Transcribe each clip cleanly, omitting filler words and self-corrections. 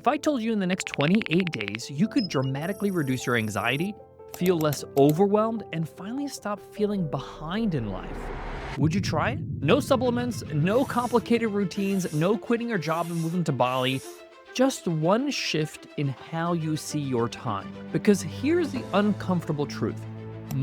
If I told you in the next 28 days you could dramatically reduce your anxiety, feel less overwhelmed, and finally stop feeling behind in life, would you try it? No supplements, no complicated routines, no quitting your job and moving to Bali. Just one shift in how you see your time. Because here's the uncomfortable truth.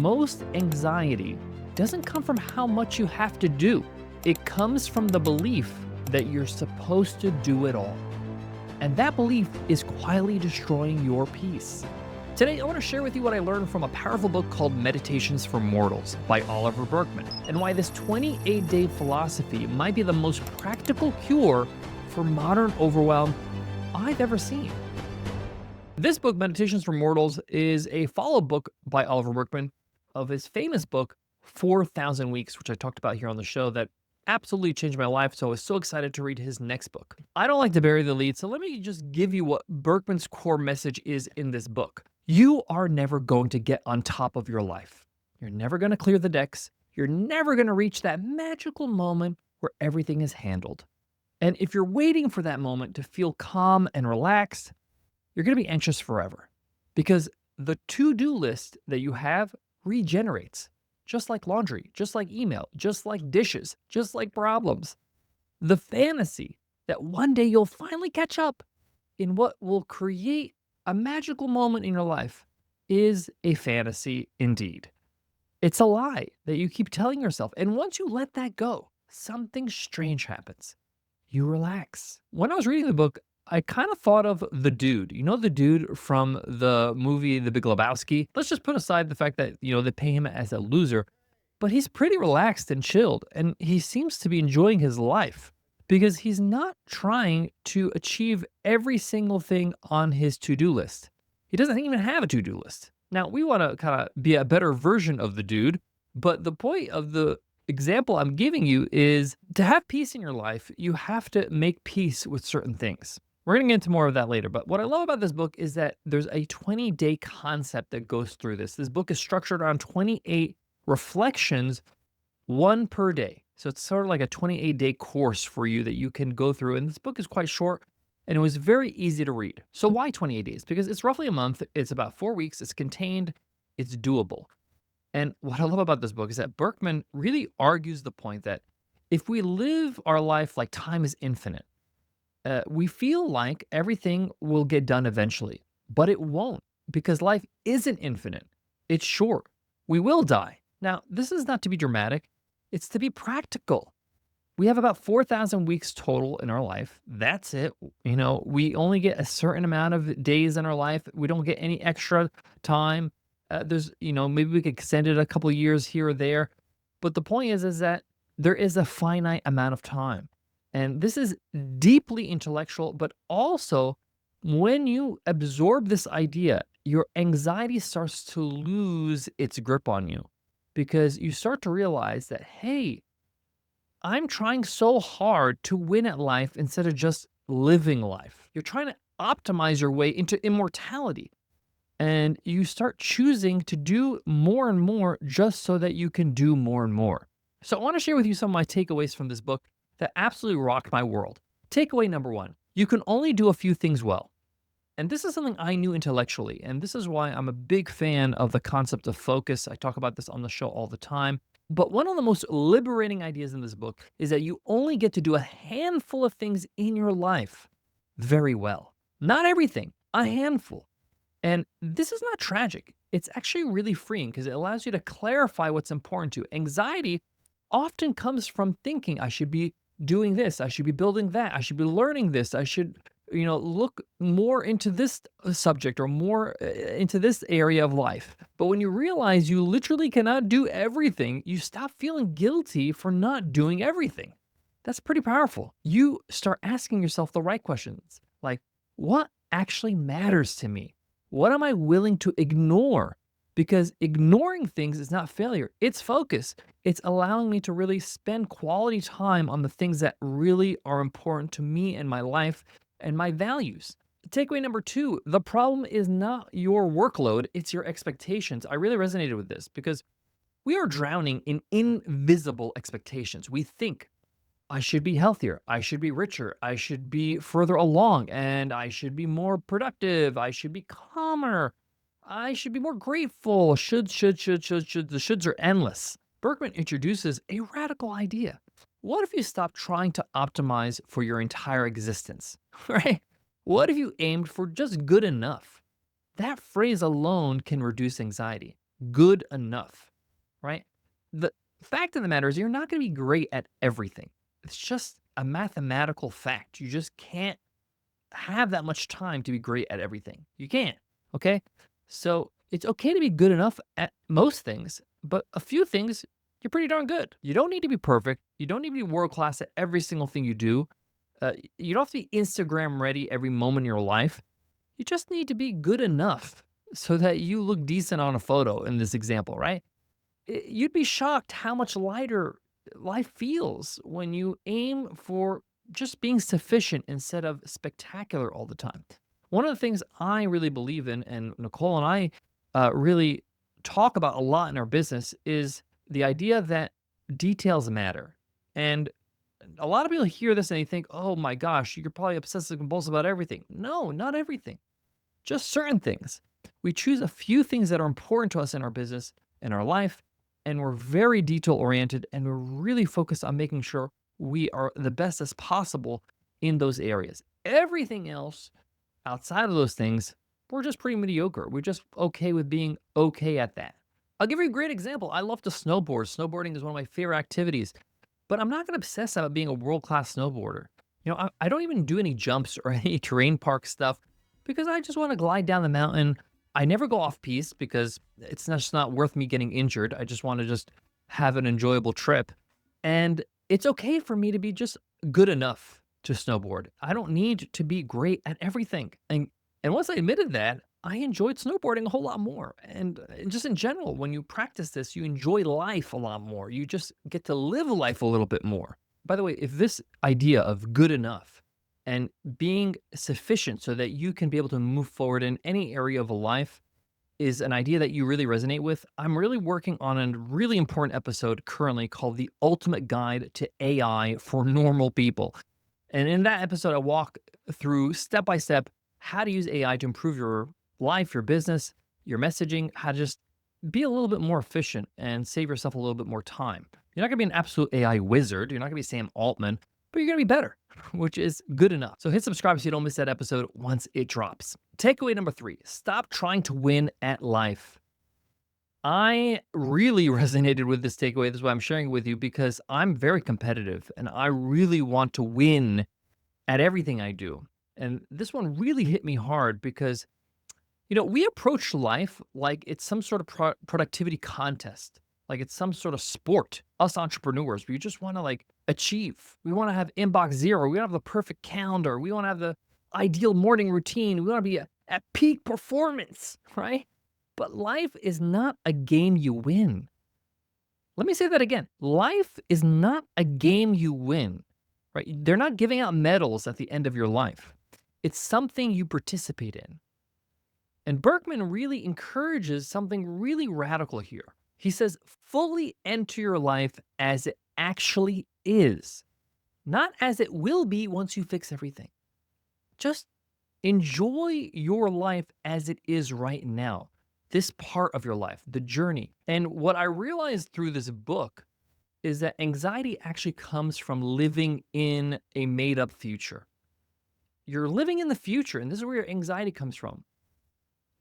Most anxiety doesn't come from how much you have to do. It comes from the belief that you're supposed to do it all. And that belief is quietly destroying your peace. Today, I want to share with you what I learned from a powerful book called Meditations for Mortals by Oliver Burkeman, and why this 28-day philosophy might be the most practical cure for modern overwhelm I've ever seen. This book, Meditations for Mortals, is a follow-up book by Oliver Burkeman of his famous book, 4,000 Weeks, which I talked about here on the show, that absolutely changed my life, so I was so excited to read his next book. I don't like to bury the lead, so let me just give you what Burkeman's core message is in this book. You are never going to get on top of your life. You're never going to clear the decks. You're never going to reach that magical moment where everything is handled. And if you're waiting for that moment to feel calm and relaxed, you're going to be anxious forever, because the to-do list that you have regenerates. Just like laundry, just like email, just like dishes, just like problems. The fantasy that one day you'll finally catch up in what will create a magical moment in your life is a fantasy indeed. It's a lie that you keep telling yourself. And once you let that go, something strange happens. You relax. When I was reading the book, I kind of thought of the dude. You know the dude from the movie The Big Lebowski? Let's just put aside the fact that, they pay him as a loser, but he's pretty relaxed and chilled, and he seems to be enjoying his life because he's not trying to achieve every single thing on his to-do list. He doesn't even have a to-do list. Now, we want to kind of be a better version of the dude, but the point of the example I'm giving you is to have peace in your life, you have to make peace with certain things. We're going to get into more of that later, but what I love about this book is that there's a 20-day concept that goes through this. This book is structured around 28 reflections, one per day. So it's sort of like a 28-day course for you that you can go through. And this book is quite short, and it was very easy to read. So why 28 days? Because it's roughly a month. It's about 4 weeks. It's contained. It's doable. And what I love about this book is that Burkeman really argues the point that if we live our life like time is infinite, we feel like everything will get done eventually, but it won't, because life isn't infinite. It's short. We will die. Now, this is not to be dramatic. It's to be practical. We have about 4,000 weeks total in our life. That's it. We only get a certain amount of days in our life. We don't get any extra time. Maybe we could extend it a couple of years here or there. But the point is that there is a finite amount of time. And this is deeply intellectual, but also when you absorb this idea, your anxiety starts to lose its grip on you, because you start to realize that, hey, I'm trying so hard to win at life instead of just living life. You're trying to optimize your way into immortality. And you start choosing to do more and more just so that you can do more and more. So I want to share with you some of my takeaways from this book that absolutely rocked my world. Takeaway number one, you can only do a few things well. And this is something I knew intellectually, and this is why I'm a big fan of the concept of focus. I talk about this on the show all the time. But one of the most liberating ideas in this book is that you only get to do a handful of things in your life very well. Not everything, a handful. And this is not tragic. It's actually really freeing because it allows you to clarify what's important to you. Anxiety often comes from thinking, I should be doing this, I should be building that, I should be learning this, I should look more into this subject or more into this area of life. But when you realize you literally cannot do everything, you stop feeling guilty for not doing everything. That's pretty powerful. You start asking yourself the right questions, like, what actually matters to me? What am I willing to ignore? Because ignoring things is not failure. It's focus. It's allowing me to really spend quality time on the things that really are important to me and my life and my values. Takeaway number two, the problem is not your workload, it's your expectations. I really resonated with this because we are drowning in invisible expectations. We think I should be healthier. I should be richer. I should be further along and I should be more productive. I should be calmer. I should be more grateful. Should. The shoulds are endless. Berkman introduces a radical idea. What if you stop trying to optimize for your entire existence? Right? What if you aimed for just good enough? That phrase alone can reduce anxiety. Good enough, right? The fact of the matter is, you're not going to be great at everything. It's just a mathematical fact. You just can't have that much time to be great at everything. You can't. Okay. So it's okay to be good enough at most things, but a few things, you're pretty darn good. You don't need to be perfect. You don't need to be world class at every single thing you do. You don't have to be Instagram ready every moment in your life. You just need to be good enough so that you look decent on a photo in this example, right? You'd be shocked how much lighter life feels when you aim for just being sufficient instead of spectacular all the time. One of the things I really believe in, and Nicole and I really talk about a lot in our business, is the idea that details matter. And a lot of people hear this and they think, oh my gosh, you're probably obsessive compulsive about everything. No, not everything, just certain things. We choose a few things that are important to us in our business, in our life, and we're very detail oriented and we're really focused on making sure we are the best as possible in those areas. Everything else outside of those things, we're just pretty mediocre. We're just okay with being okay at that. I'll give you a great example. I love to snowboard. Snowboarding is one of my favorite activities, but I'm not going to obsess about being a world class snowboarder. I don't even do any jumps or any terrain park stuff because I just want to glide down the mountain. I never go off piste because just not worth me getting injured. I just want to just have an enjoyable trip. And it's okay for me to be just good enough to snowboard. I don't need to be great at everything. And once I admitted that, I enjoyed snowboarding a whole lot more. And just in general, when you practice this, you enjoy life a lot more. You just get to live life a little bit more. By the way, if this idea of good enough and being sufficient so that you can be able to move forward in any area of a life is an idea that you really resonate with, I'm really working on a really important episode currently called The Ultimate Guide to AI for Normal People. And in that episode, I walk through step by step how to use AI to improve your life, your business, your messaging, how to just be a little bit more efficient and save yourself a little bit more time. You're not going to be an absolute AI wizard. You're not going to be Sam Altman, but you're going to be better, which is good enough. So hit subscribe so you don't miss that episode once it drops. Takeaway number 3, stop trying to win at life. I really resonated with this takeaway. This is why I'm sharing it with you because I'm very competitive and I really want to win at everything I do. And this one really hit me hard because, we approach life like it's some sort of productivity contest, like it's some sort of sport. Us entrepreneurs, we just want to achieve. We want to have inbox zero. We want to have the perfect calendar. We want to have the ideal morning routine. We want to be at peak performance, right? But life is not a game you win. Let me say that again. Life is not a game you win, right? They're not giving out medals at the end of your life. It's something you participate in. And Burkeman really encourages something really radical here. He says, fully enter your life as it actually is, not as it will be once you fix everything. Just enjoy your life as it is right now, this part of your life, the journey. And what I realized through this book is that anxiety actually comes from living in a made-up future. You're living in the future, and this is where your anxiety comes from.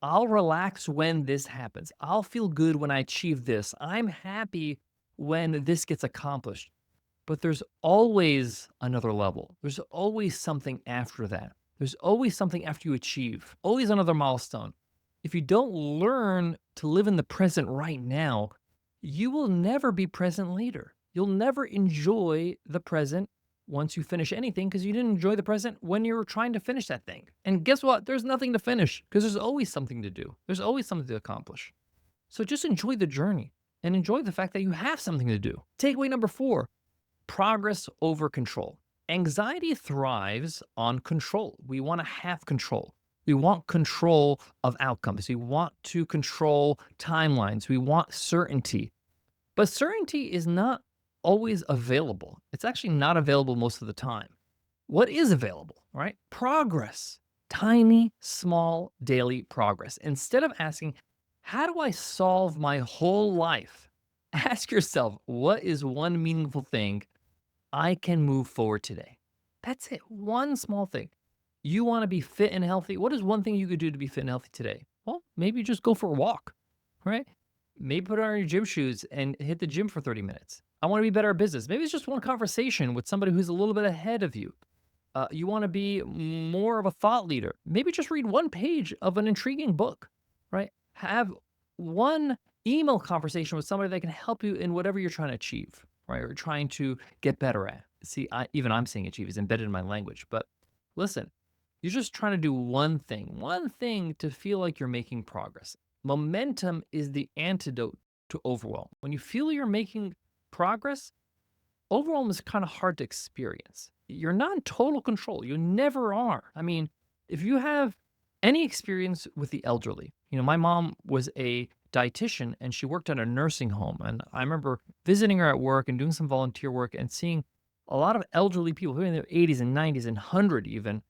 I'll relax when this happens. I'll feel good when I achieve this. I'm happy when this gets accomplished. But there's always another level. There's always something after that. There's always something after you achieve, always another milestone. If you don't learn to live in the present right now, you will never be present later. You'll never enjoy the present once you finish anything because you didn't enjoy the present when you were trying to finish that thing. And guess what? There's nothing to finish because there's always something to do. There's always something to accomplish. So just enjoy the journey and enjoy the fact that you have something to do. Takeaway number 4, progress over control. Anxiety thrives on control. We want to have control. We want control of outcomes. We want to control timelines. We want certainty. But certainty is not always available. It's actually not available most of the time. What is available, right? Progress, tiny, small, daily progress. Instead of asking, how do I solve my whole life? Ask yourself, what is one meaningful thing I can move forward today? That's it. One small thing. You want to be fit and healthy. What is one thing you could do to be fit and healthy today? Well, maybe just go for a walk, right? Maybe put on your gym shoes and hit the gym for 30 minutes. I want to be better at business. Maybe it's just one conversation with somebody who's a little bit ahead of you. You want to be more of a thought leader. Maybe just read one page of an intriguing book, right? Have one email conversation with somebody that can help you in whatever you're trying to achieve, right? Or trying to get better at. See, even I'm saying achieve is embedded in my language. But listen, you're just trying to do one thing to feel like you're making progress. Momentum is the antidote to overwhelm. When you feel you're making progress, overwhelm is kind of hard to experience. You're not in total control. You never are. I mean, if you have any experience with the elderly, my mom was a dietitian and she worked at a nursing home. And I remember visiting her at work and doing some volunteer work and seeing a lot of elderly people who are in their 80s and 90s and 100 even.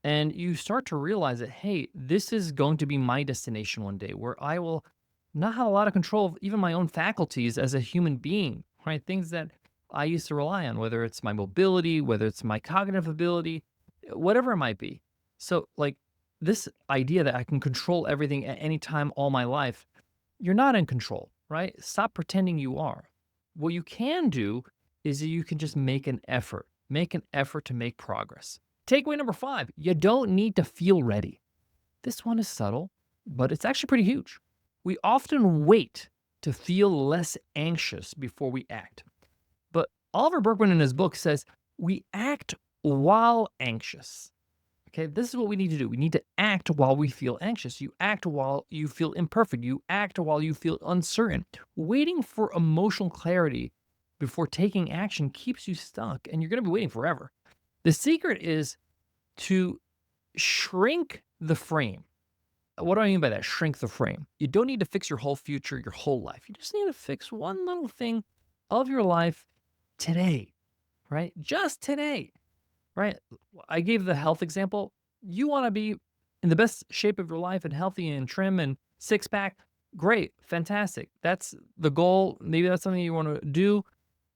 And you start to realize that, hey, this is going to be my destination one day where I will not have a lot of control of even my own faculties as a human being, right? Things that I used to rely on, whether it's my mobility, whether it's my cognitive ability, whatever it might be. So, like this idea that I can control everything at any time all my life, you're not in control, right? Stop pretending you are. What you can do is that you can just make an effort to make progress. Takeaway number 5, you don't need to feel ready. This one is subtle, but it's actually pretty huge. We often wait to feel less anxious before we act. But Oliver Burkeman in his book says we act while anxious. Okay, this is what we need to do. We need to act while we feel anxious. You act while you feel imperfect. You act while you feel uncertain. Waiting for emotional clarity before taking action keeps you stuck, and you're going to be waiting forever. The secret is to shrink the frame. What do I mean by that? Shrink the frame. You don't need to fix your whole future, your whole life. You just need to fix one little thing of your life today, right? Just today, right? I gave the health example. You want to be in the best shape of your life and healthy and trim and six pack. Great, fantastic. That's the goal. Maybe that's something you want to do.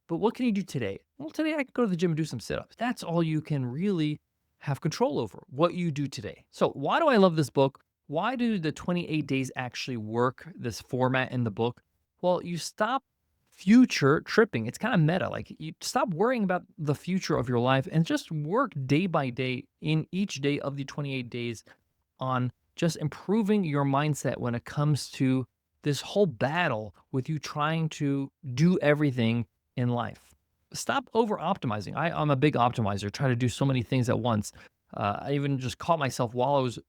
But what can you do today? Well, today I can go to the gym and do some sit ups. That's all you can really have control over, what you do today. So, why do I love this book? Why do the 28 days actually work, this format in the book? Well, you stop future tripping. It's kind of meta. Like you stop worrying about the future of your life and just work day by day in each day of the 28 days on just improving your mindset when it comes to this whole battle with you trying to do everything in life. Stop over optimizing. I'm a big optimizer, try to do so many things at once. I even just caught myself while I was,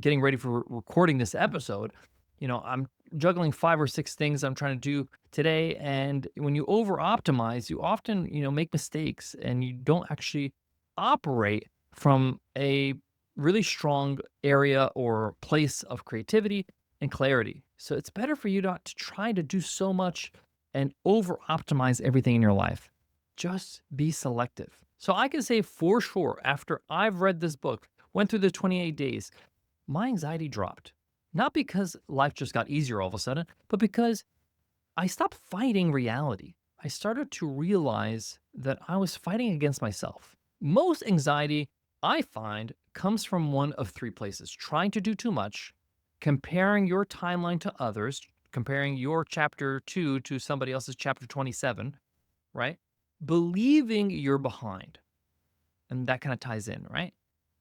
getting ready for recording this episode. I'm juggling 5 or 6 things I'm trying to do today. And when you over optimize, you often, make mistakes and you don't actually operate from a really strong area or place of creativity and clarity. So it's better for you not to try to do so much and over optimize everything in your life. Just be selective. So I can say for sure, after I've read this book, went through the 28 days, my anxiety dropped. Not because life just got easier all of a sudden, but because I stopped fighting reality. I started to realize that I was fighting against myself. Most anxiety, I find, comes from one of 3 places: trying to do too much, comparing your timeline to others, comparing your chapter 2 to somebody else's chapter 27, right? Believing you're behind. And that kind of ties in, right?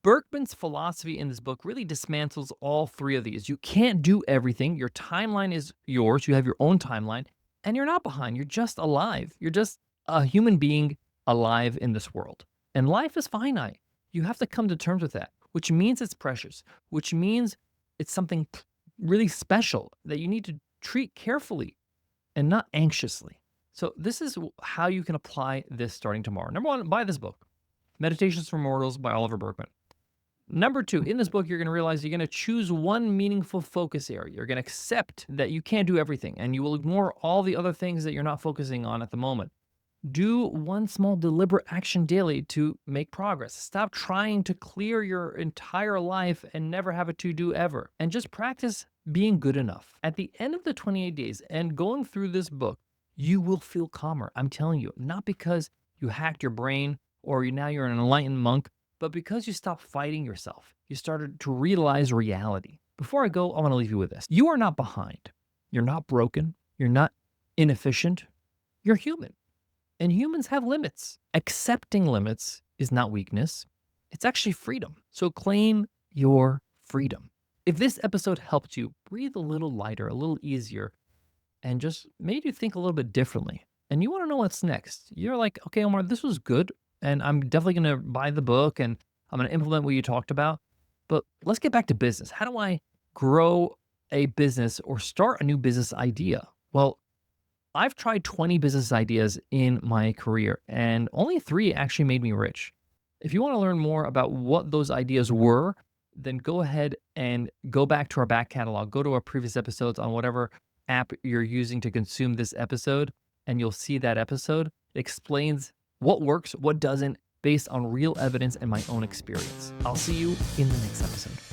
Berkman's philosophy in this book really dismantles all 3 of these. You can't do everything. Your timeline is yours. You have your own timeline, and you're not behind. You're just alive. You're just a human being alive in this world. And life is finite. You have to come to terms with that, which means it's precious, which means it's something really special that you need to treat carefully and not anxiously. So this is how you can apply this starting tomorrow. Number 1, buy this book, Meditations for Mortals by Oliver Burkeman. Number 2, in this book, you're going to realize you're going to choose one meaningful focus area. You're going to accept that you can't do everything and you will ignore all the other things that you're not focusing on at the moment. Do one small deliberate action daily to make progress. Stop trying to clear your entire life and never have a to do ever. And just practice being good enough. At the end of the 28 days and going through this book, you will feel calmer. I'm telling you, not because you hacked your brain or now you're an enlightened monk, but because you stopped fighting yourself. You started to realize reality. Before I go, I want to leave you with this. You are not behind. You're not broken. You're not inefficient. You're human. And humans have limits. Accepting limits is not weakness, it's actually freedom. So claim your freedom. If this episode helped you breathe a little lighter, a little easier, and just made you think a little bit differently, and you want to know what's next, you're like, okay, Omar, this was good. And I'm definitely going to buy the book and I'm going to implement what you talked about. But let's get back to business. How do I grow a business or start a new business idea? Well, I've tried 20 business ideas in my career, and only three actually made me rich. If you want to learn more about what those ideas were, then go ahead and go back to our back catalog, go to our previous episodes on whatever app you're using to consume this episode, and you'll see that episode. It explains what works, what doesn't, based on real evidence and my own experience. I'll see you in the next episode.